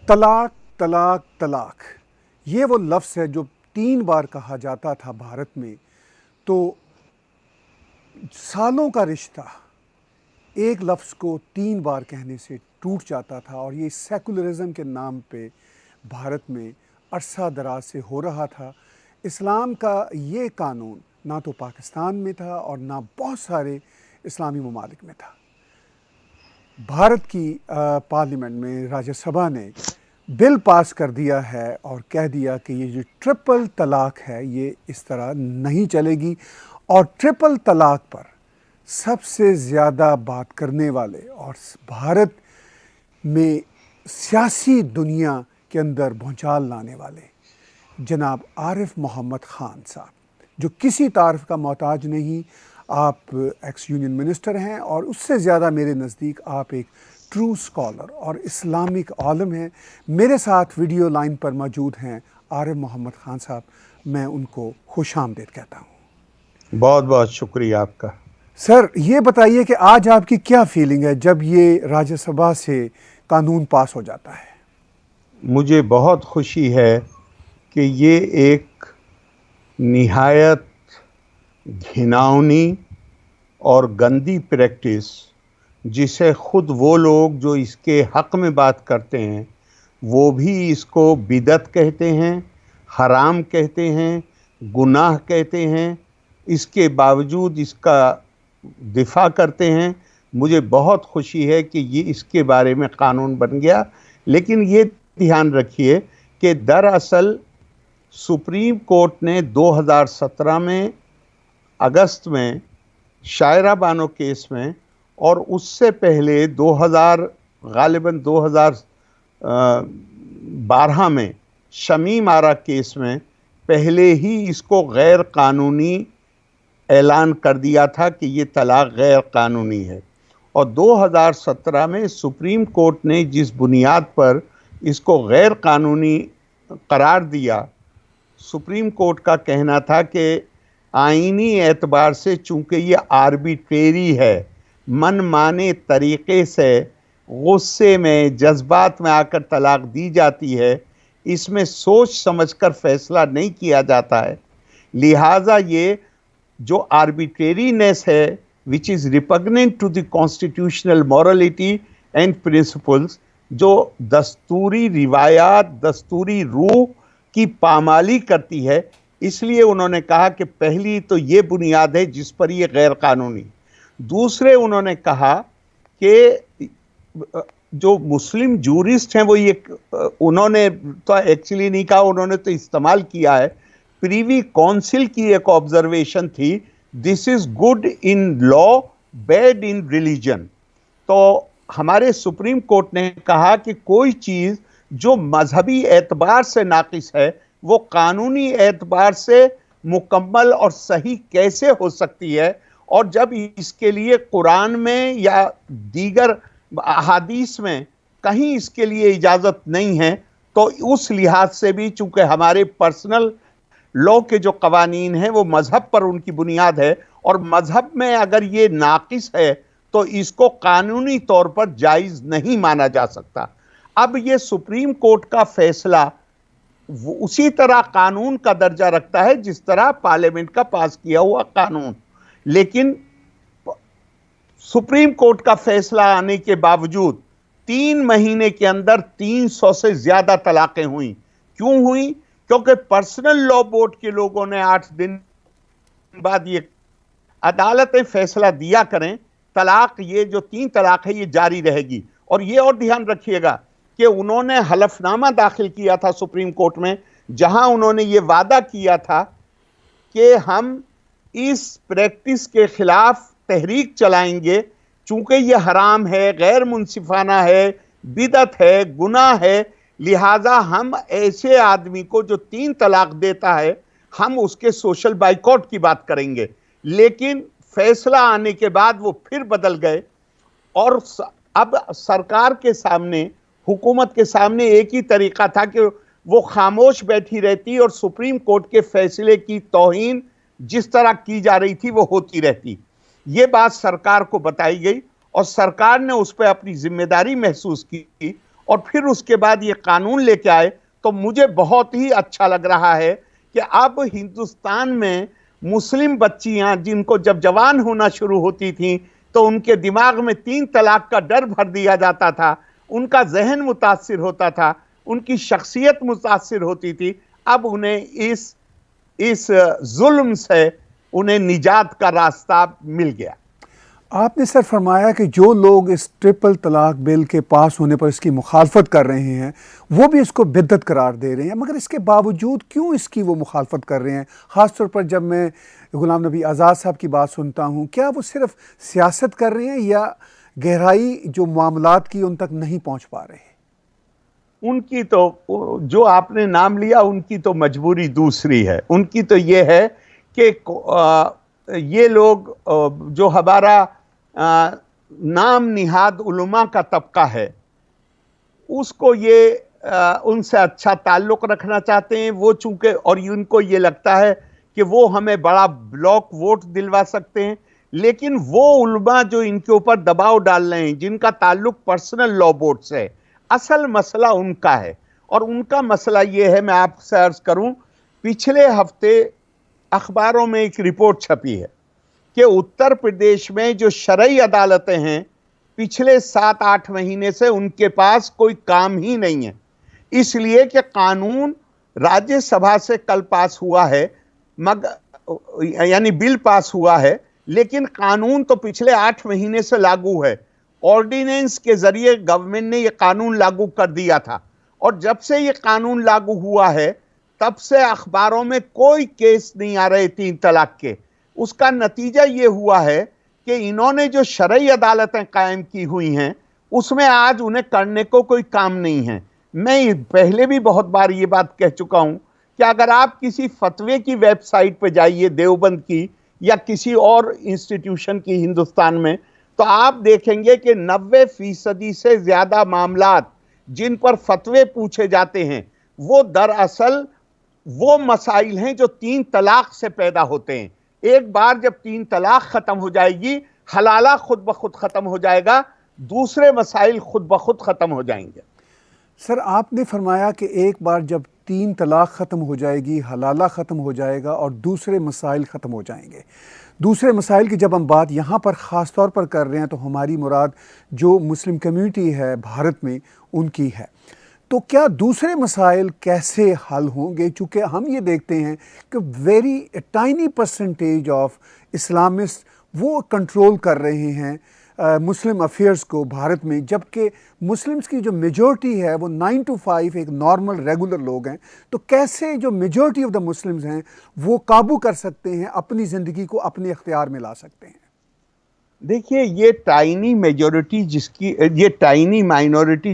طلاق طلاق طلاق یہ وہ لفظ ہے جو 3 بار کہا جاتا تھا بھارت میں، تو سالوں کا رشتہ ایک لفظ کو 3 بار کہنے سے ٹوٹ جاتا تھا، اور یہ سیکولرزم کے نام پہ بھارت میں عرصہ دراز سے ہو رہا تھا۔ اسلام کا یہ قانون نہ تو پاکستان میں تھا اور نہ بہت سارے اسلامی ممالک میں تھا۔ بھارت کی پارلیمنٹ میں راجیہ سبھا نے بل پاس کر دیا ہے اور کہہ دیا کہ یہ جو ٹرپل طلاق ہے یہ اس طرح نہیں چلے گی، اور ٹرپل طلاق پر سب سے زیادہ بات کرنے والے اور بھارت میں سیاسی دنیا کے اندر بھونچال لانے والے جناب عارف محمد خان صاحب، جو کسی تعارف کا محتاج نہیں، آپ ایکس یونین منسٹر ہیں اور اس سے زیادہ میرے نزدیک آپ ایک ٹرو اسکالر اور اسلامک عالم ہیں۔ میرے ساتھ ویڈیو لائن پر موجود ہیں عارف محمد خان صاحب، میں ان کو خوش آمدید کہتا ہوں۔ بہت بہت شکریہ آپ کا۔ سر یہ بتائیے کہ آج آپ کی کیا فیلنگ ہے جب یہ راجیہ سبھا سے قانون پاس ہو جاتا ہے؟ مجھے بہت خوشی ہے کہ یہ ایک نہایت گھناؤنی اور گندی پریکٹس، جسے خود وہ لوگ جو اس کے حق میں بات کرتے ہیں وہ بھی اس کو بدعت کہتے ہیں، حرام کہتے ہیں، گناہ کہتے ہیں، اس کے باوجود اس کا دفاع کرتے ہیں۔ مجھے بہت خوشی ہے کہ یہ اس کے بارے میں قانون بن گیا، لیکن یہ دھیان رکھیے کہ دراصل سپریم کورٹ نے 2017 میں اگست میں شائرہ بانو کیس میں، اور اس سے پہلے غالباً 2012 میں شمیم آرا کیس میں پہلے ہی اس کو غیر قانونی اعلان کر دیا تھا کہ یہ طلاق غیر قانونی ہے، اور 2017 میں سپریم کورٹ نے جس بنیاد پر اس کو غیر قانونی قرار دیا، سپریم کورٹ کا کہنا تھا کہ آئینی اعتبار سے چونکہ یہ آربیٹریری ہے، من مانے طریقے سے غصے میں جذبات میں آ کر طلاق دی جاتی ہے، اس میں سوچ سمجھ کر فیصلہ نہیں کیا جاتا ہے، لہٰذا یہ جو آربیٹرینس ہے which is repugnant to the constitutional morality and principles، جو دستوری روایات، دستوری روح کی پامالی کرتی ہے، اس لیے انہوں نے کہا کہ پہلی تو یہ بنیاد ہے جس پر یہ غیر قانونی۔ دوسرے انہوں نے کہا کہ جو مسلم جورسٹ ہیں وہ یہ انہوں نے تو ایکچولی نہیں کہا، انہوں نے تو استعمال کیا ہے، پریوی کونسل کی ایک آبزرویشن تھی، this is good in law bad in religion. تو ہمارے سپریم کورٹ نے کہا کہ کوئی چیز جو مذہبی اعتبار سے ناقص ہے وہ قانونی اعتبار سے مکمل اور صحیح کیسے ہو سکتی ہے، اور جب اس کے لیے قرآن میں یا دیگر احادیث میں کہیں اس کے لیے اجازت نہیں ہے، تو اس لحاظ سے بھی چونکہ ہمارے پرسنل لا کے جو قوانین ہیں وہ مذہب پر ان کی بنیاد ہے، اور مذہب میں اگر یہ ناقص ہے تو اس کو قانونی طور پر جائز نہیں مانا جا سکتا۔ اب یہ سپریم کورٹ کا فیصلہ اسی طرح قانون کا درجہ رکھتا ہے جس طرح پارلیمنٹ کا پاس کیا ہوا قانون، لیکن سپریم کورٹ کا فیصلہ آنے کے باوجود 3 مہینے کے اندر 300 سے زیادہ طلاقیں ہوئیں۔ کیوں ہوئیں؟ کیونکہ پرسنل لا بورڈ کے لوگوں نے 8 دن بعد یہ عدالتیں فیصلہ دیا کریں، طلاق یہ جو 3 طلاق ہے یہ جاری رہے گی۔ اور یہ اور دھیان رکھیے گا کہ انہوں نے حلف نامہ داخل کیا تھا سپریم کورٹ میں، جہاں انہوں نے یہ وعدہ کیا تھا کہ ہم اس پریکٹس کے خلاف تحریک چلائیں گے، چونکہ یہ حرام ہے، غیر منصفانہ ہے، بدعت ہے، گناہ ہے، لہٰذا ہم ایسے آدمی کو جو 3 طلاق دیتا ہے ہم اس کے سوشل بائیکاٹ کی بات کریں گے۔ لیکن فیصلہ آنے کے بعد وہ پھر بدل گئے، اور اب سرکار کے سامنے، حکومت کے سامنے ایک ہی طریقہ تھا کہ وہ خاموش بیٹھی رہتی اور سپریم کورٹ کے فیصلے کی توہین جس طرح کی جا رہی تھی وہ ہوتی رہتی۔ یہ بات سرکار کو بتائی گئی اور سرکار نے اس پہ اپنی ذمہ داری محسوس کی اور پھر اس کے بعد یہ قانون لے کے آئے، تو مجھے بہت ہی اچھا لگ رہا ہے کہ اب ہندوستان میں مسلم بچیاں جن کو جب جوان ہونا شروع ہوتی تھیں تو ان کے دماغ میں 3 طلاق کا ڈر بھر دیا جاتا تھا، ان کا ذہن متاثر ہوتا تھا، ان کی شخصیت متاثر ہوتی تھی، اب انہیں اس ظلم سے انہیں نجات کا راستہ مل گیا۔ آپ نے سر فرمایا کہ جو لوگ اس ٹرپل طلاق بل کے پاس ہونے پر اس کی مخالفت کر رہے ہیں وہ بھی اس کو بدعت قرار دے رہے ہیں، مگر اس کے باوجود کیوں اس کی وہ مخالفت کر رہے ہیں؟ خاص طور پر جب میں غلام نبی آزاد صاحب کی بات سنتا ہوں، کیا وہ صرف سیاست کر رہے ہیں یا گہرائی جو معاملات کی ان تک نہیں پہنچ پا رہے؟ ان کی تو جو آپ نے نام لیا ان کی تو مجبوری دوسری ہے، ان کی تو یہ ہے کہ یہ لوگ جو ہمارا نام نہاد علماء کا طبقہ ہے اس کو یہ ان سے اچھا تعلق رکھنا چاہتے ہیں، وہ چونکہ اور ان کو یہ لگتا ہے کہ وہ ہمیں بڑا بلاک ووٹ دلوا سکتے ہیں، لیکن وہ علماء جو ان کے اوپر دباؤ ڈال رہے ہیں جن کا تعلق پرسنل لا بورڈ سے، اصل مسئلہ ان کا ہے، اور ان کا مسئلہ یہ ہے، میں آپ سے عرض کروں، پچھلے ہفتے اخباروں میں ایک رپورٹ چھپی ہے کہ اتر پردیش میں جو شرعی عدالتیں ہیں پچھلے 7-8 مہینے سے ان کے پاس کوئی کام ہی نہیں ہے، اس لیے کہ قانون راجیہ سبھا سے کل پاس ہوا ہے، یعنی بل پاس ہوا ہے، لیکن قانون تو پچھلے 8 مہینے سے لاگو ہے، آرڈیننس کے ذریعے گورنمنٹ نے یہ قانون لاگو کر دیا تھا، اور جب سے یہ قانون لاگو ہوا ہے تب سے اخباروں میں کوئی کیس نہیں آ رہے 3 طلاق کے۔ اس کا نتیجہ یہ ہوا ہے کہ انہوں نے جو شرعی عدالتیں قائم کی ہوئی ہیں اس میں آج انہیں کرنے کو کوئی کام نہیں ہے۔ میں پہلے بھی بہت بار یہ بات کہہ چکا ہوں کہ اگر آپ کسی فتوے کی ویب سائٹ پہ جائیے، دیوبند کی یا کسی اور انسٹیٹیوشن کی ہندوستان میں، تو آپ دیکھیں گے کہ 90% سے زیادہ معاملات جن پر فتوے پوچھے جاتے ہیں وہ دراصل وہ مسائل ہیں جو 3 طلاق سے پیدا ہوتے ہیں۔ ایک بار جب 3 طلاق ختم ہو جائے گی، حلالہ خود بخود ختم ہو جائے گا، دوسرے مسائل خود بخود ختم ہو جائیں گے۔ سر آپ نے فرمایا کہ ایک بار جب 3 طلاق ختم ہو جائے گی، حلالہ ختم ہو جائے گا اور دوسرے مسائل ختم ہو جائیں گے۔ دوسرے مسائل کی جب ہم بات یہاں پر خاص طور پر کر رہے ہیں تو ہماری مراد جو مسلم کمیونٹی ہے بھارت میں ان کی ہے، تو کیا دوسرے مسائل کیسے حل ہوں گے؟ چونکہ ہم یہ دیکھتے ہیں کہ very tiny percentage of Islamist وہ کنٹرول کر رہے ہیں مسلم افیئرز کو بھارت میں، جبکہ مسلمز کی جو میجورٹی ہے وہ 9 to 5 ایک نارمل ریگولر لوگ ہیں، تو کیسے جو میجورٹی آف دا مسلمز ہیں وہ قابو کر سکتے ہیں، اپنی زندگی کو اپنے اختیار میں لا سکتے ہیں؟ دیکھیے یہ ٹائنی مائنورٹی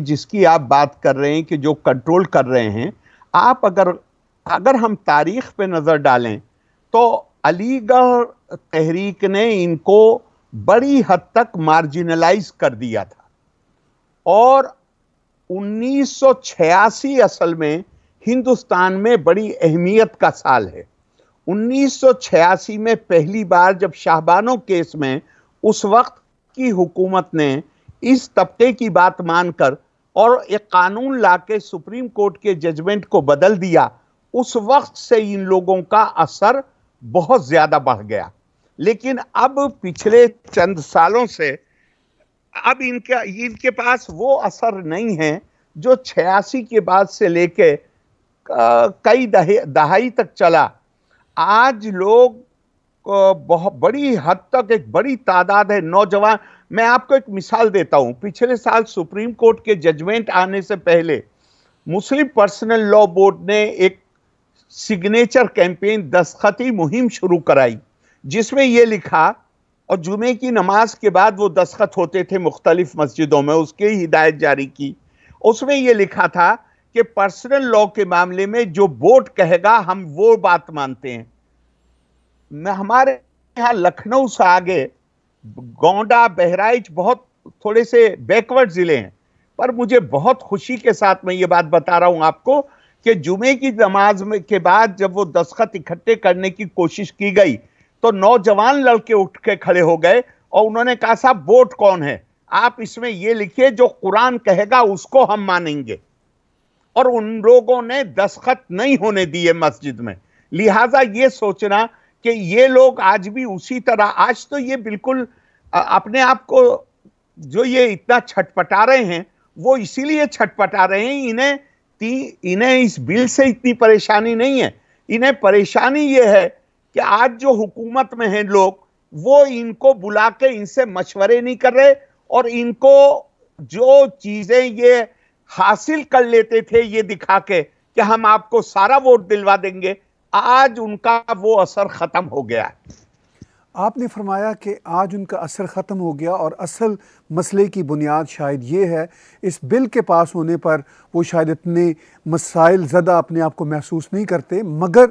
جس کی آپ بات کر رہے ہیں کہ جو کنٹرول کر رہے ہیں، آپ اگر ہم تاریخ پہ نظر ڈالیں تو علی گڑھ تحریک نے ان کو بڑی حد تک مارجنلائز کر دیا تھا، اور 1986 اصل میں ہندوستان میں بڑی اہمیت کا سال ہے۔ 1986 میں پہلی بار جب شاہ بانو کیس میں اس وقت کی حکومت نے اس طبقے کی بات مان کر اور ایک قانون لا کے سپریم کورٹ کے ججمنٹ کو بدل دیا، اس وقت سے ان لوگوں کا اثر بہت زیادہ بڑھ گیا، لیکن اب پچھلے چند سالوں سے اب ان کے پاس وہ اثر نہیں ہے جو 86 کے بعد سے لے کے کئی دہائی تک چلا۔ آج لوگ بہت بڑی حد تک ایک بڑی تعداد ہے نوجوان۔ میں آپ کو ایک مثال دیتا ہوں، پچھلے سال سپریم کورٹ کے ججمنٹ آنے سے پہلے مسلم پرسنل لا بورڈ نے ایک سگنیچر کیمپین، دستخطی مہم شروع کرائی، جس میں یہ لکھا، اور جمعے کی نماز کے بعد وہ دستخط ہوتے تھے مختلف مسجدوں میں، اس کی ہدایت جاری کی۔ اس میں یہ لکھا تھا کہ پرسنل لا کے معاملے میں جو بورڈ کہے گا ہم وہ بات مانتے ہیں۔ ہمارے یہاں لکھنؤ سے آگے گونڈا، بہرائچ بہت تھوڑے سے بیکورڈ ضلع ہیں، پر مجھے بہت خوشی کے ساتھ میں یہ بات بتا رہا ہوں آپ کو کہ جمعے کی نماز کے بعد جب وہ دستخط اکٹھے کرنے کی کوشش کی گئی تو نوجوان لڑکے اٹھ کے کھڑے ہو گئے اور انہوں نے کہا صاحب ووٹ کون ہے؟ آپ اس میں یہ لکھیے جو قرآن کہے گا اس کو ہم مانیں گے، اور ان لوگوں نے دستخط نہیں ہونے دیے مسجد میں. لہٰذا یہ سوچنا کہ یہ لوگ آج بھی اسی طرح، آج تو یہ بالکل اپنے آپ کو جو یہ اتنا چھٹپٹا رہے ہیں وہ اسی لیے چھٹپٹا رہے ہیں، انہیں اس بل سے اتنی پریشانی نہیں ہے. انہیں پریشانی یہ ہے کہ آج جو حکومت میں ہیں لوگ، وہ ان کو بلا کے ان سے مشورے نہیں کر رہے، اور ان کو جو چیزیں یہ حاصل کر لیتے تھے یہ دکھا کے کہ ہم آپ کو سارا ووٹ دلوا دیں گے، آج ان کا وہ اثر ختم ہو گیا ہے. آپ نے فرمایا کہ آج ان کا اثر ختم ہو گیا، اور اصل مسئلے کی بنیاد شاید یہ ہے، اس بل کے پاس ہونے پر وہ شاید اتنے مسائل زدہ اپنے آپ کو محسوس نہیں کرتے، مگر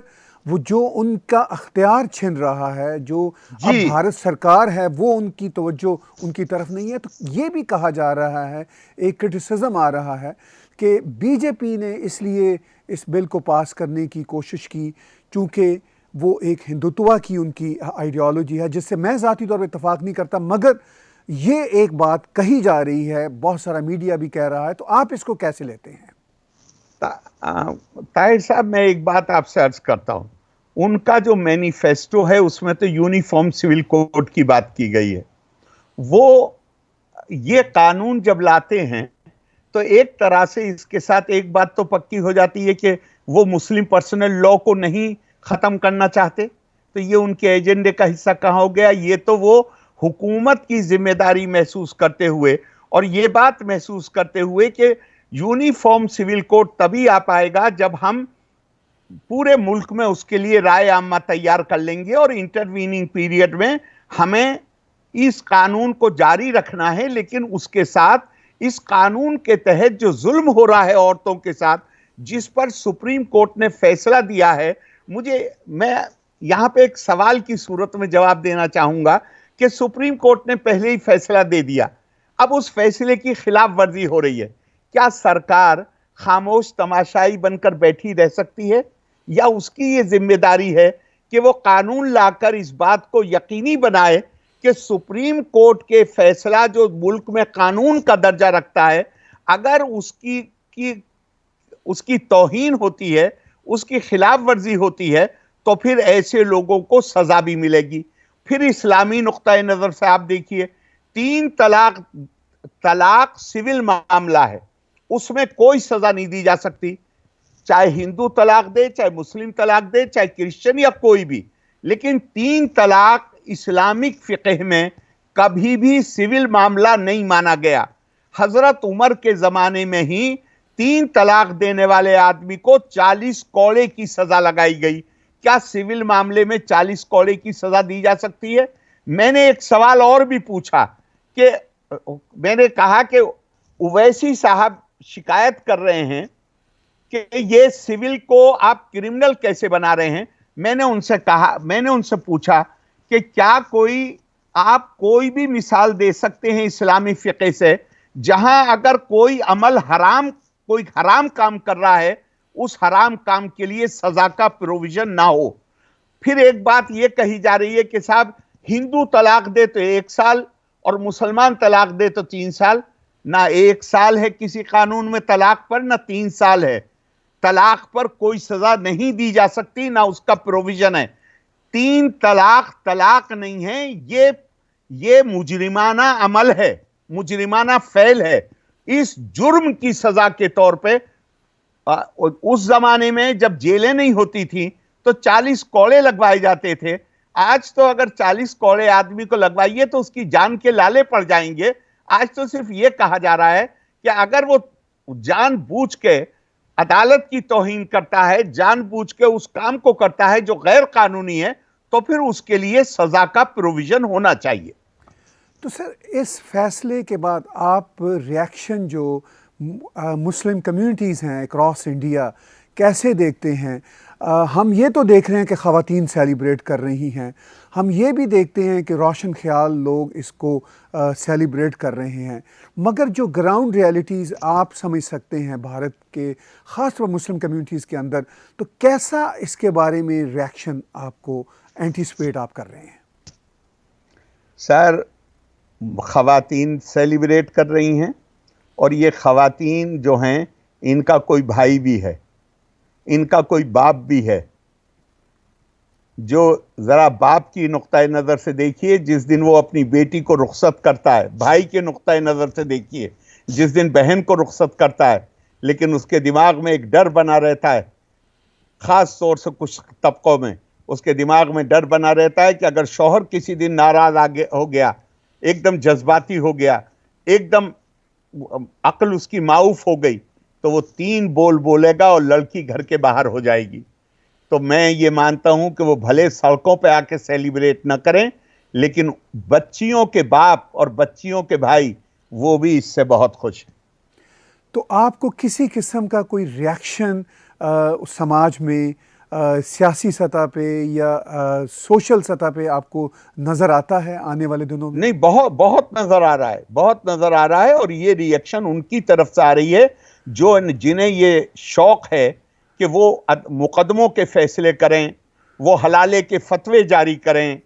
وہ جو ان کا اختیار چھن رہا ہے، جو اب بھارت سرکار ہے، وہ ان کی توجہ ان کی طرف نہیں ہے. تو یہ بھی کہا جا رہا ہے، ایک کرٹیسزم آ رہا ہے کہ بی جے پی نے اس لیے اس بل کو پاس کرنے کی کوشش کی چونکہ وہ ایک ہندوتوا کی ان کی آئیڈیالوجی ہے، جس سے میں ذاتی طور پر اتفاق نہیں کرتا، مگر یہ ایک بات کہی جا رہی ہے، بہت سارا میڈیا بھی کہہ رہا ہے. تو آپ اس کو کیسے لیتے ہیں؟ طاہر صاحب، میں ایک بات آپ سے عرض کرتا ہوں. ان کا جو مینیفیسٹو ہے اس میں تو یونیفارم سول کوڈ کی بات کی گئی ہے. وہ یہ قانون جب لاتے ہیں تو ایک طرح سے اس کے ساتھ ایک بات تو پکی ہو جاتی ہے کہ وہ مسلم پرسنل لا کو نہیں ختم کرنا چاہتے. تو یہ ان کے ایجنڈے کا حصہ کہاں ہو گیا؟ یہ تو وہ حکومت کی ذمہ داری محسوس کرتے ہوئے اور یہ بات محسوس کرتے ہوئے کہ یونیفارم سول کوڈ تبھی آ پائے گا جب ہم پورے ملک میں اس کے لیے رائے عامہ تیار کر لیں گے، اور انٹرویننگ پیریڈ میں ہمیں اس قانون کو جاری رکھنا ہے. لیکن اس کے ساتھ اس قانون کے تحت جو ظلم ہو رہا ہے عورتوں کے ساتھ، جس پر سپریم کورٹ نے فیصلہ دیا ہے، میں یہاں پہ ایک سوال کی صورت میں جواب دینا چاہوں گا کہ سپریم کورٹ نے پہلے ہی فیصلہ دے دیا، اب اس فیصلے کی خلاف ورزی ہو رہی ہے. کیا سرکار خاموش تماشائی بن کر بیٹھی رہ سکتی ہے، یا اس کی یہ ذمہ داری ہے کہ وہ قانون لا کر اس بات کو یقینی بنائے کہ سپریم کورٹ کے فیصلہ جو ملک میں قانون کا درجہ رکھتا ہے، اگر اس کی توہین ہوتی ہے، اس کی خلاف ورزی ہوتی ہے، تو پھر ایسے لوگوں کو سزا بھی ملے گی. پھر اسلامی نقطہ نظر سے آپ دیکھیے، 3 طلاق سول معاملہ ہے، اس میں کوئی سزا نہیں دی جا سکتی، چاہے ہندو طلاق دے، چاہے مسلم طلاق دے، چاہے کرسچن یا کوئی بھی. لیکن 3 طلاق اسلامک فقہ میں کبھی بھی سول معاملہ نہیں مانا گیا. حضرت عمر کے زمانے میں ہی 3 طلاق دینے والے آدمی کو 40 کوڑے کی سزا لگائی گئی. کیا سول معاملے میں 40 کوڑے کی سزا دی جا سکتی ہے؟ میں نے ایک سوال اور بھی پوچھا کہ میں نے کہا کہ اویسی صاحب شکایت کر رہے ہیں کہ یہ سول کو آپ کرمنل کیسے بنا رہے ہیں. میں نے ان سے پوچھا کہ کیا آپ کوئی بھی مثال دے سکتے ہیں اسلامی فقہ سے جہاں اگر کوئی حرام کام کر رہا ہے، اس حرام کام کے لیے سزا کا پروویژن نہ ہو. پھر ایک بات یہ کہی جا رہی ہے کہ صاحب ہندو طلاق دے تو 1 سال اور مسلمان طلاق دے تو 3 سال. نہ 1 سال ہے کسی قانون میں طلاق پر، نہ 3 سال ہے. طلاق پر کوئی سزا نہیں دی جا سکتی، نہ اس کا پروویژن ہے. 3 طلاق نہیں ہے، یہ مجرمانہ عمل ہے، مجرمانہ فعل ہے. اس جرم کی سزا کے طور پہ اس زمانے میں جب جیلیں نہیں ہوتی تھیں تو 40 کوڑے لگوائے جاتے تھے. آج تو اگر 40 کوڑے آدمی کو لگوائیے تو اس کی جان کے لالے پڑ جائیں گے. آج تو صرف یہ کہا جا رہا ہے کہ اگر وہ جان بوجھ کے عدالت کی توہین کرتا ہے، جان بوجھ کے اس کام کو کرتا ہے جو غیر قانونی ہے، تو پھر اس کے لیے سزا کا پروویژن ہونا چاہیے. تو سر، اس فیصلے کے بعد آپ ریاکشن جو مسلم کمیونٹیز ہیں اکراس انڈیا کیسے دیکھتے ہیں؟ ہم یہ تو دیکھ رہے ہیں کہ خواتین سیلیبریٹ کر رہی ہیں، ہم یہ بھی دیکھتے ہیں کہ روشن خیال لوگ اس کو سیلیبریٹ کر رہے ہیں، مگر جو گراؤنڈ ریالٹیز آپ سمجھ سکتے ہیں بھارت کے خاص طور پر مسلم کمیونٹیز کے اندر، تو کیسا اس کے بارے میں ریاکشن آپ کو اینٹیسپیٹ آپ کر رہے ہیں؟ سر، خواتین سیلیبریٹ کر رہی ہیں، اور یہ خواتین جو ہیں ان کا کوئی بھائی بھی ہے، ان کا کوئی باپ بھی ہے. جو ذرا باپ کی نقطۂ نظر سے دیکھیے، جس دن وہ اپنی بیٹی کو رخصت کرتا ہے، بھائی کے نقطۂ نظر سے دیکھیے جس دن بہن کو رخصت کرتا ہے، لیکن اس کے دماغ میں ایک ڈر بنا رہتا ہے، خاص طور سے کچھ طبقوں میں اس کے دماغ میں ڈر بنا رہتا ہے کہ اگر شوہر کسی دن ناراض ہو گیا، ایک دم جذباتی ہو گیا، ایک دم عقل اس کی معاف ہو گئی، تو وہ 3 بول بولے گا اور لڑکی گھر کے باہر ہو جائے گی. تو میں یہ مانتا ہوں کہ وہ بھلے سڑکوں پہ آ کے سیلیبریٹ نہ کریں، لیکن بچیوں کے باپ اور بچیوں کے بھائی وہ بھی اس سے بہت خوش ہیں. تو آپ کو کسی قسم کا کوئی ریاکشن سماج میں سیاسی سطح پہ یا سوشل سطح پہ آپ کو نظر آتا ہے آنے والے دنوں میں؟ نہیں، بہت نظر آ رہا ہے، بہت نظر آ رہا ہے، اور یہ ریئیکشن ان کی طرف سے آ رہی ہے جنہیں یہ شوق ہے کہ وہ مقدموں کے فیصلے کریں، وہ حلالے کے فتوے جاری کریں،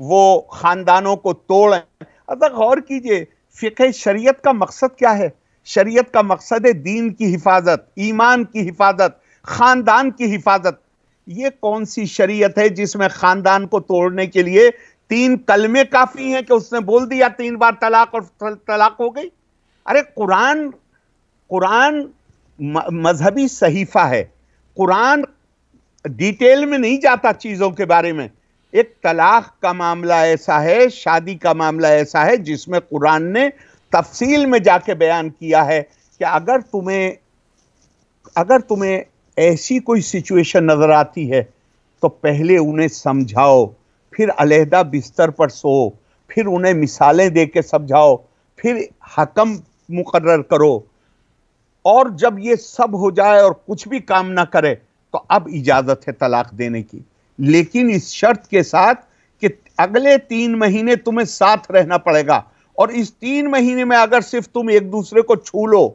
وہ خاندانوں کو توڑیں. اگر غور کیجئے، فقہ شریعت کا مقصد کیا ہے؟ شریعت کا مقصد ہے دین کی حفاظت، ایمان کی حفاظت، خاندان کی حفاظت. یہ کون سی شریعت ہے جس میں خاندان کو توڑنے کے لیے 3 کلمے کافی ہیں کہ اس نے بول دیا 3 بار طلاق اور طلاق ہو گئی؟ ارے قرآن مذہبی صحیفہ ہے، قرآن ڈیٹیل میں نہیں جاتا چیزوں کے بارے میں. ایک طلاق کا معاملہ ایسا ہے، شادی کا معاملہ ایسا ہے جس میں قرآن نے تفصیل میں جا کے بیان کیا ہے کہ اگر تمہیں ایسی کوئی سچویشن نظر آتی ہے تو پہلے انہیں سمجھاؤ، پھر علیحدہ بستر پر سو، پھر انہیں مثالیں دے کے سمجھاؤ، پھر حکم مقرر کرو، اور جب یہ سب ہو جائے اور کچھ بھی کام نہ کرے تو اب اجازت ہے طلاق دینے کی، لیکن اس شرط کے ساتھ کہ اگلے 3 مہینے تمہیں ساتھ رہنا پڑے گا، اور اس 3 مہینے میں اگر صرف تم ایک دوسرے کو چھو لو،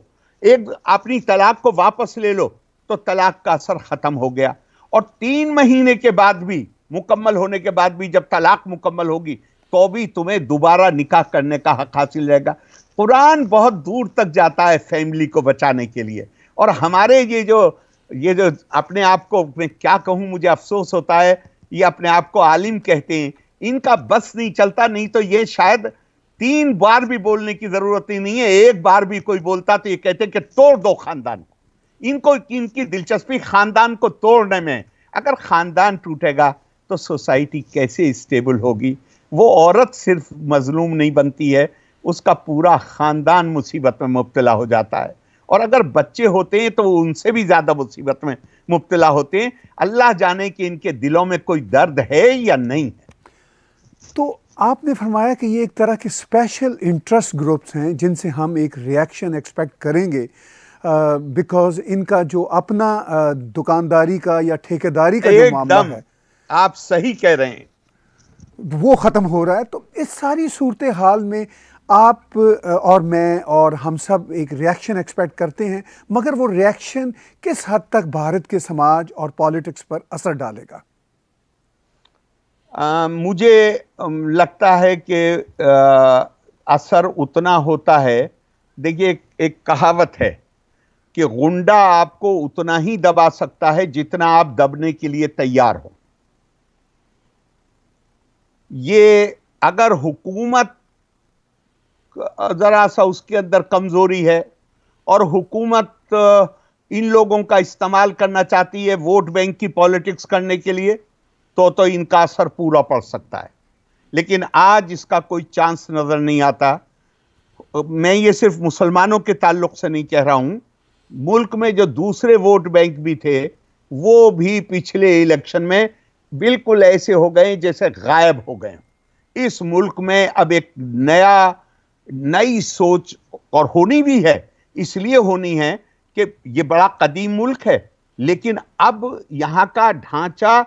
اپنی طلاق کو واپس لے لو، تو طلاق کا اثر ختم ہو گیا. اور 3 مہینے کے بعد بھی، مکمل ہونے کے بعد بھی جب طلاق مکمل ہوگی تو بھی تمہیں دوبارہ نکاح کرنے کا حق حاصل رہے گا. قرآن بہت دور تک جاتا ہے فیملی کو بچانے کے لیے. اور ہمارے یہ جو اپنے آپ کو، میں کیا کہوں، مجھے افسوس ہوتا ہے، یہ اپنے آپ کو عالم کہتے ہیں، ان کا بس نہیں چلتا. نہیں تو یہ شاید 3 بار بھی بولنے کی ضرورت ہی نہیں ہے، 1 بار بھی کوئی بولتا تو یہ کہتے کہ توڑ دو خاندان کو. ان کی دلچسپی خاندان کو توڑنے میں. اگر خاندان ٹوٹے گا تو سوسائٹی کیسے اسٹیبل ہوگی؟ وہ عورت صرف مظلوم نہیں بنتی ہے، اس کا پورا خاندان مصیبت میں مبتلا ہو جاتا ہے. اور اگر بچے ہوتے ہیں تو وہ ان سے بھی زیادہ مصیبت میں مبتلا ہوتے ہیں. اللہ جانے کہ ان کے دلوں میں کوئی درد ہے یا نہیں ہے. تو آپ نے فرمایا کہ یہ ایک طرح کے اسپیشل انٹرسٹ گروپس ہیں جن سے ہم ایک ریاکشن ایکسپیکٹ کریں گے، بیکاز ان کا جو اپنا دکانداری کا یا ٹھیکیداری کا جو معاملہ ہے، آپ صحیح کہہ رہے ہیں، وہ ختم ہو رہا ہے. تو اس ساری صورتحال میں آپ اور میں اور ہم سب ایک ریاکشن ایکسپیکٹ کرتے ہیں، مگر وہ ریاکشن کس حد تک بھارت کے سماج اور پالیٹکس پر اثر ڈالے گا؟ مجھے لگتا ہے کہ اثر اتنا ہوتا ہے. دیکھیے، ایک کہاوت ہے کہ غنڈہ آپ کو اتنا ہی دبا سکتا ہے جتنا آپ دبنے کے لیے تیار ہو. یہ اگر حکومت ذرا سا اس کے اندر کمزوری ہے اور حکومت ان لوگوں کا استعمال کرنا چاہتی ہے ووٹ بینک کی پالیٹکس کرنے کے لیے، تو ان کا اثر پورا پڑ سکتا ہے. لیکن آج اس کا کوئی چانس نظر نہیں آتا. میں یہ صرف مسلمانوں کے تعلق سے نہیں کہہ رہا ہوں، ملک میں جو دوسرے ووٹ بینک بھی تھے وہ بھی پچھلے الیکشن میں بالکل ایسے ہو گئے جیسے غائب ہو گئے. اس ملک میں اب ایک نئی سوچ، اور ہونی بھی ہے، اس لیے ہونی ہے کہ یہ بڑا قدیم ملک ہے، لیکن اب یہاں کا ڈھانچہ،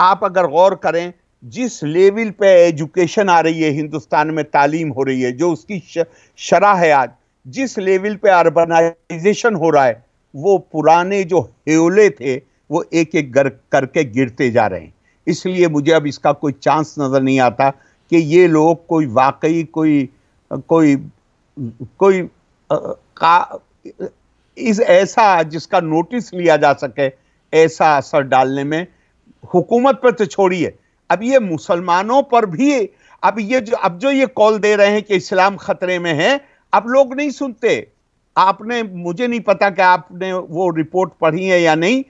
آپ اگر غور کریں جس لیول پہ ایجوکیشن آ رہی ہے ہندوستان میں، تعلیم ہو رہی ہے، جو اس کی شرح ہے آج، جس لیول پہ اربنائزیشن ہو رہا ہے، وہ پرانے جو ہیولے تھے وہ ایک ایک کر کے گرتے جا رہے ہیں. اس لیے مجھے اب اس کا کوئی چانس نظر نہیں آتا کہ یہ لوگ کوئی واقعی کوئی ایسا جس کا نوٹس لیا جا سکے ایسا اثر ڈالنے میں، حکومت پر تو چھوڑیے، اب یہ مسلمانوں پر بھی اب جو یہ کال دے رہے ہیں کہ اسلام خطرے میں ہے، اب لوگ نہیں سنتے. آپ نے، مجھے نہیں پتا کہ آپ نے وہ رپورٹ پڑھی ہے یا نہیں،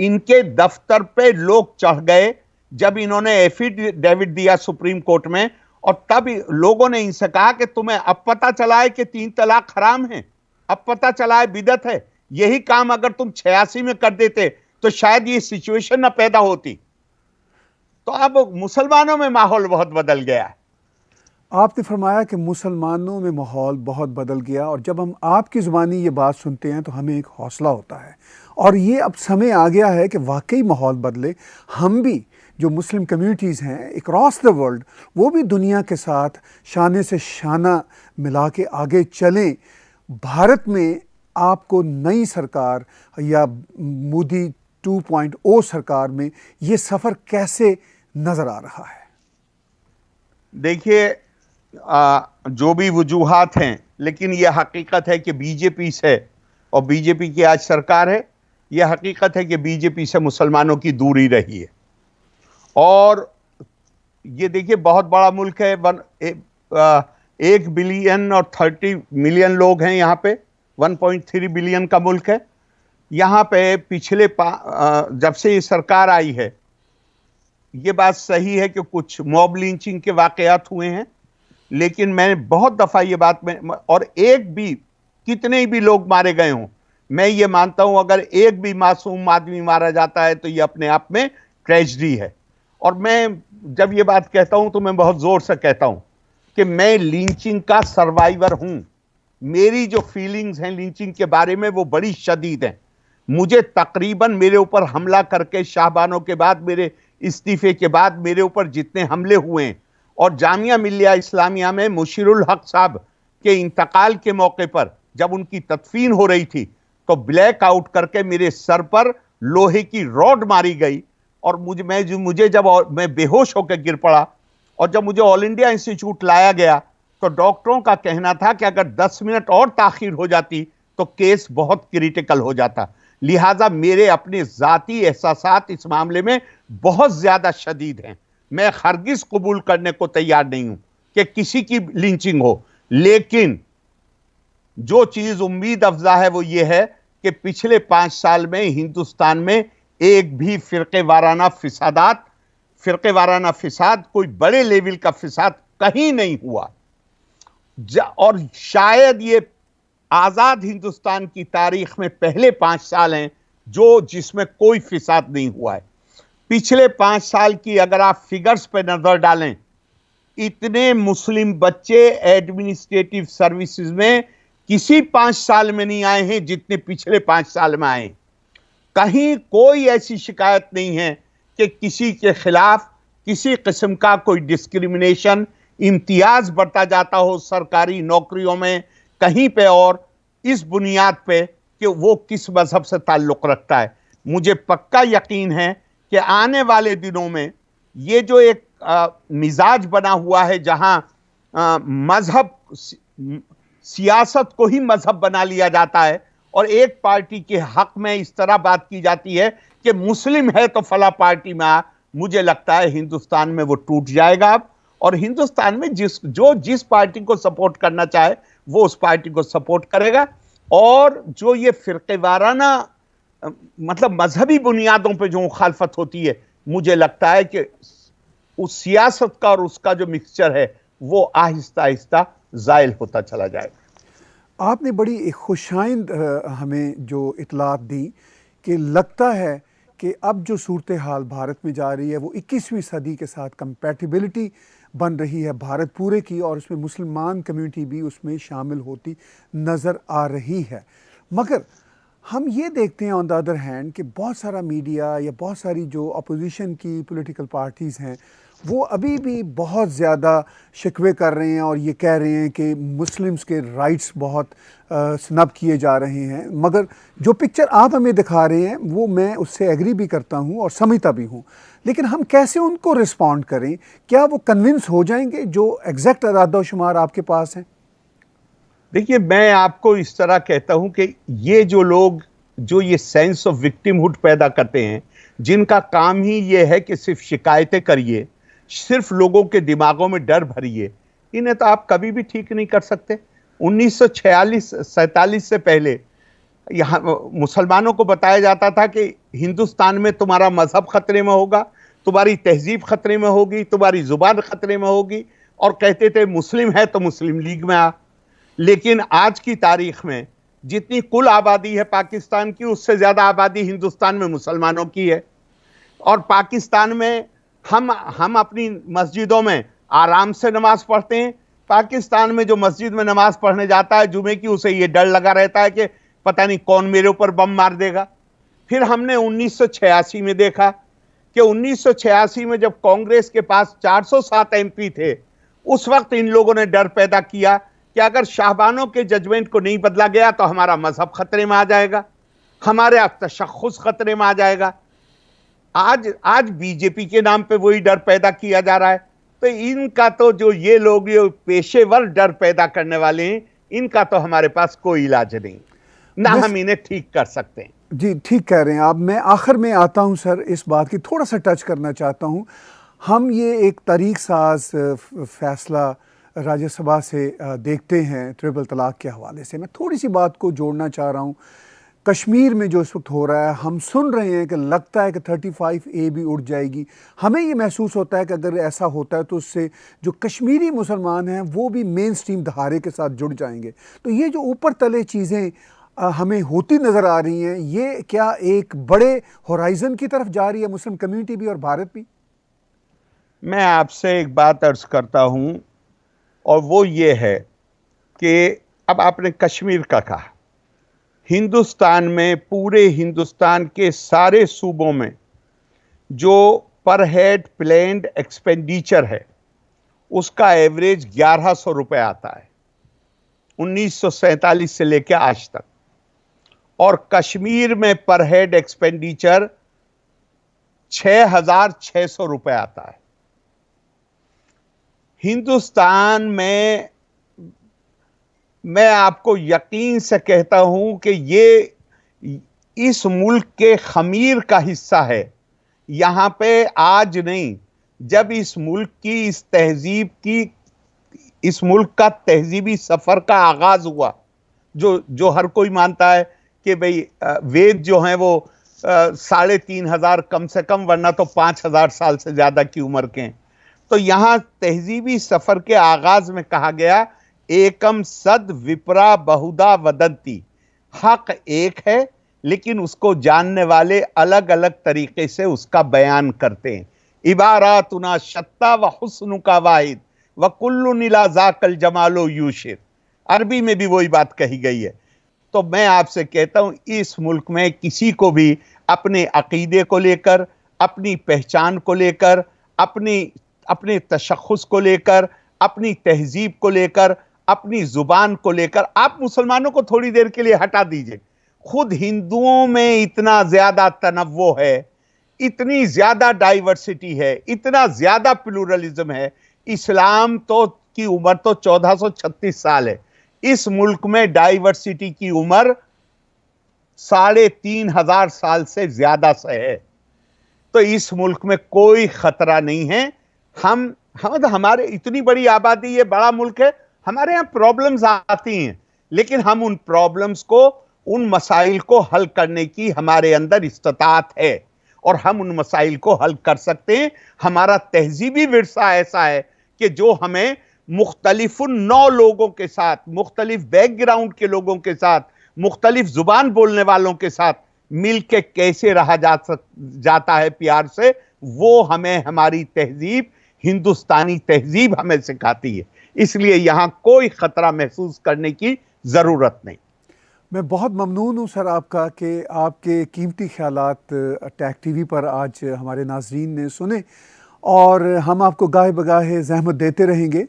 ان کے دفتر پہ لوگ چڑھ گئے جب انہوں نے ایفیڈیوٹ دیا سپریم کورٹ میں، اور تب لوگوں نے ان سے کہا کہ تمہیں اب پتا چلا ہے کہ 3 طلاق حرام ہے، اب پتا چلا ہے بدعت ہے، یہی کام اگر تم 86 میں کر دیتے تو شاید یہ سچویشن نہ پیدا ہوتی. تو اب مسلمانوں میں ماحول بہت بدل گیا ہے. آپ نے فرمایا کہ مسلمانوں میں ماحول بہت بدل گیا، اور جب ہم آپ کی زبانی یہ بات سنتے ہیں تو ہمیں ایک حوصلہ ہوتا ہے، اور یہ اب سمے آ گیا ہے کہ واقعی ماحول بدلے. ہم بھی جو مسلم کمیونٹیز ہیں اکراس دا ورلڈ، وہ بھی دنیا کے ساتھ شانے سے شانہ ملا کے آگے چلیں. بھارت میں آپ کو نئی سرکار یا مودی 2.0 سرکار میں یہ سفر کیسے نظر آ رہا ہے؟ دیکھیے، جو بھی وجوہات ہیں، لیکن یہ حقیقت ہے کہ بی جے پی سے، اور بی جے پی کی آج سرکار ہے، یہ حقیقت ہے کہ بی جے پی سے مسلمانوں کی دوری رہی ہے. اور یہ دیکھیے بہت بڑا ملک ہے، 1 بلین اور 30 ملین لوگ ہیں یہاں پہ، 1.3 بلین کا ملک ہے. یہاں پہ پچھلے جب سے یہ سرکار آئی ہے، یہ بات صحیح ہے کہ کچھ موب لنچنگ کے واقعات ہوئے ہیں، لیکن میں نے بہت دفعہ یہ بات میں، اور ایک بھی، کتنے بھی لوگ مارے گئے ہوں، میں یہ مانتا ہوں اگر ایک بھی معصوم آدمی مارا جاتا ہے تو یہ اپنے آپ میں ٹریجڈی ہے. اور میں جب یہ بات کہتا ہوں تو میں بہت زور سے کہتا ہوں کہ میں لنچنگ کا سروائیور ہوں. میری جو فیلنگز ہیں لنچنگ کے بارے میں وہ بڑی شدید ہیں. مجھے تقریباً میرے اوپر حملہ کر کے شاہبانوں کے بعد، میرے استعفے کے بعد میرے اوپر جتنے حملے ہوئے ہیں، اور جامعہ ملیہ اسلامیہ میں مشیر الحق صاحب کے انتقال کے موقع پر جب ان کی تدفین ہو رہی تھی تو بلیک آؤٹ کر کے میرے سر پر لوہے کی راڈ ماری گئی، اور مجھے جب میں بے ہوش ہو کے گر پڑا، اور جب مجھے آل انڈیا انسٹیٹیوٹ لایا گیا تو ڈاکٹروں کا کہنا تھا کہ اگر 10 منٹ اور تاخیر ہو جاتی تو کیس بہت کریٹیکل ہو جاتا. لہٰذا میرے اپنے ذاتی احساسات اس معاملے میں بہت زیادہ شدید ہیں. میں ہرگز قبول کرنے کو تیار نہیں ہوں کہ کسی کی لنچنگ ہو، لیکن جو چیز امید افزا ہے وہ یہ ہے کہ پچھلے 5 سال میں ہندوستان میں ایک بھی فرقے وارانہ فساد، کوئی بڑے لیول کا فساد کہیں نہیں ہوا. اور شاید یہ آزاد ہندوستان کی تاریخ میں پہلے 5 سال ہیں جس میں کوئی فساد نہیں ہوا ہے. پچھلے 5 سال کی اگر آپ فگرز پہ نظر ڈالیں، اتنے مسلم بچے ایڈمنسٹریٹو سروسز میں کسی 5 سال میں نہیں آئے ہیں جتنے پچھلے 5 سال میں آئے. کہیں کوئی ایسی شکایت نہیں ہے کہ کسی کے خلاف کسی قسم کا کوئی ڈسکریمنیشن، امتیاز برتا جاتا ہو سرکاری نوکریوں میں کہیں پہ، اور اس بنیاد پہ کہ وہ کس مذہب سے تعلق رکھتا ہے. مجھے پکا یقین ہے کہ آنے والے دنوں میں یہ جو ایک مزاج بنا ہوا ہے جہاں مذہب، سیاست کو ہی مذہب بنا لیا جاتا ہے، اور ایک پارٹی کے حق میں اس طرح بات کی جاتی ہے کہ مسلم ہے تو فلاں پارٹی میں آ، مجھے لگتا ہے ہندوستان میں وہ ٹوٹ جائے گا اب. اور ہندوستان میں جس پارٹی کو سپورٹ کرنا چاہے وہ اس پارٹی کو سپورٹ کرے گا. اور جو یہ فرقے وارانہ مطلب مذہبی بنیادوں پہ جو مخالفت ہوتی ہے، مجھے لگتا ہے کہ اس سیاست کا اور اس کا جو مکسچر ہے وہ آہستہ آہستہ زائل ہوتا چلا جائے گا. آپ نے بڑی ایک خوشائند ہمیں جو اطلاعات دی کہ لگتا ہے کہ اب جو صورتحال بھارت میں جا رہی ہے وہ 21ویں صدی کے ساتھ کمپیٹیبلٹی بن رہی ہے بھارت پورے کی، اور اس میں مسلمان کمیونٹی بھی اس میں شامل ہوتی نظر آ رہی ہے. مگر ہم یہ دیکھتے ہیں آن دا ادر ہینڈ کہ بہت سارا میڈیا یا بہت ساری جو اپوزیشن کی پولیٹیکل پارٹیز ہیں وہ ابھی بھی بہت زیادہ شکوے کر رہے ہیں اور یہ کہہ رہے ہیں کہ مسلمز کے رائٹس بہت سنب کیے جا رہے ہیں، مگر جو پکچر آپ ہمیں دکھا رہے ہیں وہ میں اس سے ایگری بھی کرتا ہوں اور سمجھتا بھی ہوں، لیکن ہم کیسے ان کو رسپونڈ کریں؟ کیا وہ کنونس ہو جائیں گے جو ایگزیکٹ اعداد و شمار آپ کے پاس ہیں؟ دیکھیے، میں آپ کو اس طرح کہتا ہوں کہ یہ جو لوگ جو یہ سینس آف وکٹم ہوڈ پیدا کرتے ہیں، جن کا کام ہی یہ ہے کہ صرف شکایتیں کریے، صرف لوگوں کے دماغوں میں ڈر بھریے، انہیں تو آپ کبھی بھی ٹھیک نہیں کر سکتے۔ 1946-47 سے پہلے یہاں مسلمانوں کو بتایا جاتا تھا کہ ہندوستان میں تمہارا مذہب خطرے میں ہوگا، تمہاری تہذیب خطرے میں ہوگی، تمہاری زبان خطرے میں ہوگی، اور کہتے تھے مسلم ہے تو مسلم لیگ میں آ۔ لیکن آج کی تاریخ میں جتنی کل آبادی ہے پاکستان کی، اس سے زیادہ آبادی ہندوستان میں مسلمانوں کی ہے، اور پاکستان میں ہم اپنی مسجدوں میں آرام سے نماز پڑھتے ہیں۔ پاکستان میں جو مسجد میں نماز پڑھنے جاتا ہے جمعے کی، اسے یہ ڈر لگا رہتا ہے کہ پتہ نہیں کون میرے اوپر بم مار دے گا۔ پھر ہم نے 1986 میں دیکھا کہ 1986 میں جب کانگریس کے پاس 407 ایم پی تھے، اس وقت ان لوگوں نے ڈر پیدا کیا کہ اگر شاہبانوں کے ججمنٹ کو نہیں بدلا گیا تو ہمارا مذہب خطرے میں آ جائے گا، ہمارا تشخص خطرے میں آ جائے گا۔ آج بی جے پی کے نام پہ وہی ڈر پیدا کیا جا رہا ہے۔ تو ان کا تو جو یہ لوگ یہ پیشے ور ڈر پیدا کرنے والے ہیں، ان کا تو ہمارے پاس کوئی علاج نہیں، نہ ہم انہیں ٹھیک کر سکتے ہیں۔ جی ٹھیک کہہ رہے ہیں آپ۔ میں آخر میں آتا ہوں سر، اس بات کی تھوڑا سا ٹچ کرنا چاہتا ہوں۔ ہم یہ ایک تاریخ ساز فیصلہ راجیہ سبھا سے دیکھتے ہیں ٹرپل طلاق کے حوالے سے۔ میں تھوڑی سی بات کو جوڑنا چاہ رہا ہوں۔ کشمیر میں جو اس وقت ہو رہا ہے، ہم سن رہے ہیں کہ لگتا ہے کہ 35A بھی اڑ جائے گی۔ ہمیں یہ محسوس ہوتا ہے کہ اگر ایسا ہوتا ہے تو اس سے جو کشمیری مسلمان ہیں وہ بھی مین سٹریم دھارے کے ساتھ جڑ جائیں گے۔ تو یہ جو اوپر تلے چیزیں ہمیں ہوتی نظر آ رہی ہیں، یہ کیا ایک بڑے ہورائزن کی طرف جا رہی ہے مسلم کمیونٹی بھی اور بھارت بھی؟ میں آپ سے ایک بات عرض کرتا ہوں، اور وہ یہ ہے کہ اب آپ نے کشمیر کا کہا، ہندوستان میں پورے ہندوستان کے سارے صوبوں میں جو پر ہیڈ پلینڈ ایکسپینڈیچر ہے اس کا ایوریج 1100 روپے آتا ہے 1947 سے لے کے آج تک، اور کشمیر میں پر ہیڈ ایکسپینڈیچر 6600 روپے آتا ہے۔ ہندوستان میں آپ کو یقین سے کہتا ہوں کہ یہ اس ملک کے خمیر کا حصہ ہے۔ یہاں پہ آج نہیں، جب اس ملک کی اس تہذیب کی اس ملک کا تہذیبی سفر کا آغاز ہوا، جو ہر کوئی مانتا ہے کہ بھئی وید جو ہیں وہ 3500 کم سے کم، ورنہ تو 5000 سال سے زیادہ کی عمر کے ہیں۔ تو یہاں تہذیبی سفر کے آغاز میں کہا گیا ایکم صد وپرا بہودا ودنتی، حق ایک ہے لیکن اس کو جاننے والے الگ الگ طریقے سے اس کا بیان کرتے ہیں۔ عباراتنا شتا و حسن کا واحد وکل الی ذاک الجمال یوشر، عربی میں بھی وہی بات کہی گئی ہے۔ تو میں آپ سے کہتا ہوں، اس ملک میں کسی کو بھی اپنے عقیدے کو لے کر، اپنی پہچان کو لے کر، اپنے تشخص کو لے کر، اپنی تہذیب کو لے کر، اپنی زبان کو لے کر، آپ مسلمانوں کو تھوڑی دیر کے لیے ہٹا دیجئے، خود ہندوؤں میں اتنا زیادہ تنوع ہے، اتنی زیادہ ڈائیورسٹی ہے، اتنا زیادہ پلورلزم ہے۔ اسلام کی عمر تو 1436 سال ہے، اس ملک میں ڈائیورسٹی کی عمر 3500 سال سے زیادہ سے ہے۔ تو اس ملک میں کوئی خطرہ نہیں ہے۔ ہمارے اتنی بڑی آبادی، یہ بڑا ملک ہے، ہمارے یہاں پرابلمز آتی ہیں، لیکن ہم ان پرابلمز کو، ان مسائل کو حل کرنے کی ہمارے اندر استطاعت ہے، اور ہم ان مسائل کو حل کر سکتے ہیں۔ ہمارا تہذیبی ورثہ ایسا ہے کہ جو ہمیں مختلف نوع لوگوں کے ساتھ، مختلف بیک گراؤنڈ کے لوگوں کے ساتھ، مختلف زبان بولنے والوں کے ساتھ مل کے کیسے رہا جاتا ہے پیار سے، وہ ہمیں ہماری تہذیب، ہندوستانی تہذیب ہمیں سکھاتی ہے۔ اس لیے یہاں کوئی خطرہ محسوس کرنے کی ضرورت نہیں۔ میں بہت ممنون ہوں سر آپ کا کہ آپ کے قیمتی خیالات ٹیک ٹی وی پر آج ہمارے ناظرین نے سنے، اور ہم آپ کو گاہے بگاہے زحمت دیتے رہیں گے،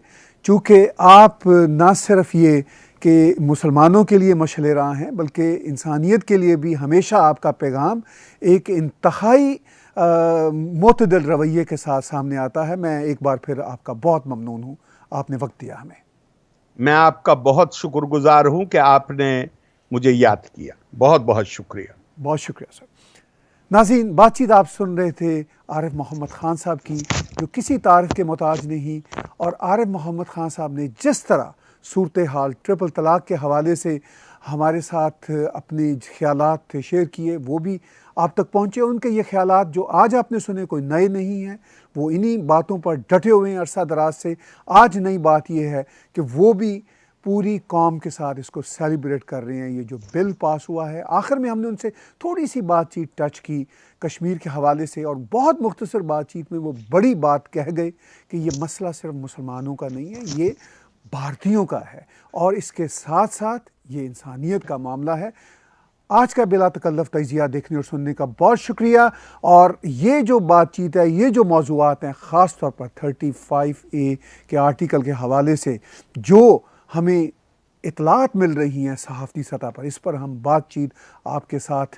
چونکہ آپ نہ صرف یہ کہ مسلمانوں کے لیے مشعل راہ ہیں بلکہ انسانیت کے لیے بھی ہمیشہ آپ کا پیغام ایک انتہائی معتدل رویے کے ساتھ سامنے آتا ہے۔ میں ایک بار پھر آپ کا بہت ممنون ہوں، آپ نے وقت دیا ہمیں۔ میں آپ کا بہت شکر گزار ہوں کہ آپ نے مجھے یاد کیا، بہت بہت شکریہ۔ بہت شکریہ سر۔ ناظرین، بات چیت آپ سن رہے تھے عارف محمد خان صاحب کی، جو کسی تعریف کے محتاج نہیں، اور عارف محمد خان صاحب نے جس طرح صورتحال ٹرپل طلاق کے حوالے سے ہمارے ساتھ اپنے خیالات شیئر کیے، وہ بھی آپ تک پہنچے۔ ان کے یہ خیالات جو آج آپ نے سنے کوئی نئے نہیں ہیں، وہ انہی باتوں پر ڈٹے ہوئے ہیں عرصہ دراز سے۔ آج نئی بات یہ ہے کہ وہ بھی پوری قوم کے ساتھ اس کو سیلیبریٹ کر رہے ہیں۔ یہ جو بل پاس ہوا ہے، آخر میں ہم نے ان سے تھوڑی سی بات چیت ٹچ کی کشمیر کے حوالے سے، اور بہت مختصر بات چیت میں وہ بڑی بات کہہ گئے کہ یہ مسئلہ صرف مسلمانوں کا نہیں ہے، یہ بھارتیوں کا ہے، اور اس کے ساتھ ساتھ یہ انسانیت کا معاملہ ہے۔ آج کا بلا تکلف تجزیہ دیکھنے اور سننے کا بہت شکریہ، اور یہ جو بات چیت ہے، یہ جو موضوعات ہیں، خاص طور پر 35A کے آرٹیکل کے حوالے سے جو ہمیں اطلاعات مل رہی ہیں صحافتی سطح پر، اس پر ہم بات چیت آپ کے ساتھ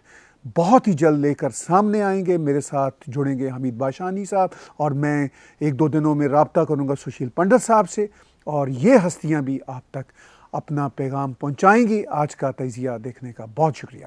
بہت ہی جلد لے کر سامنے آئیں گے۔ میرے ساتھ جڑیں گے حمید باشانی صاحب، اور میں ایک دو دنوں میں رابطہ کروں گا سشیل پنڈت صاحب سے، اور یہ ہستیاں بھی آپ تک اپنا پیغام پہنچائیں گی۔ آج کا تجزیہ دیکھنے کا بہت شکریہ۔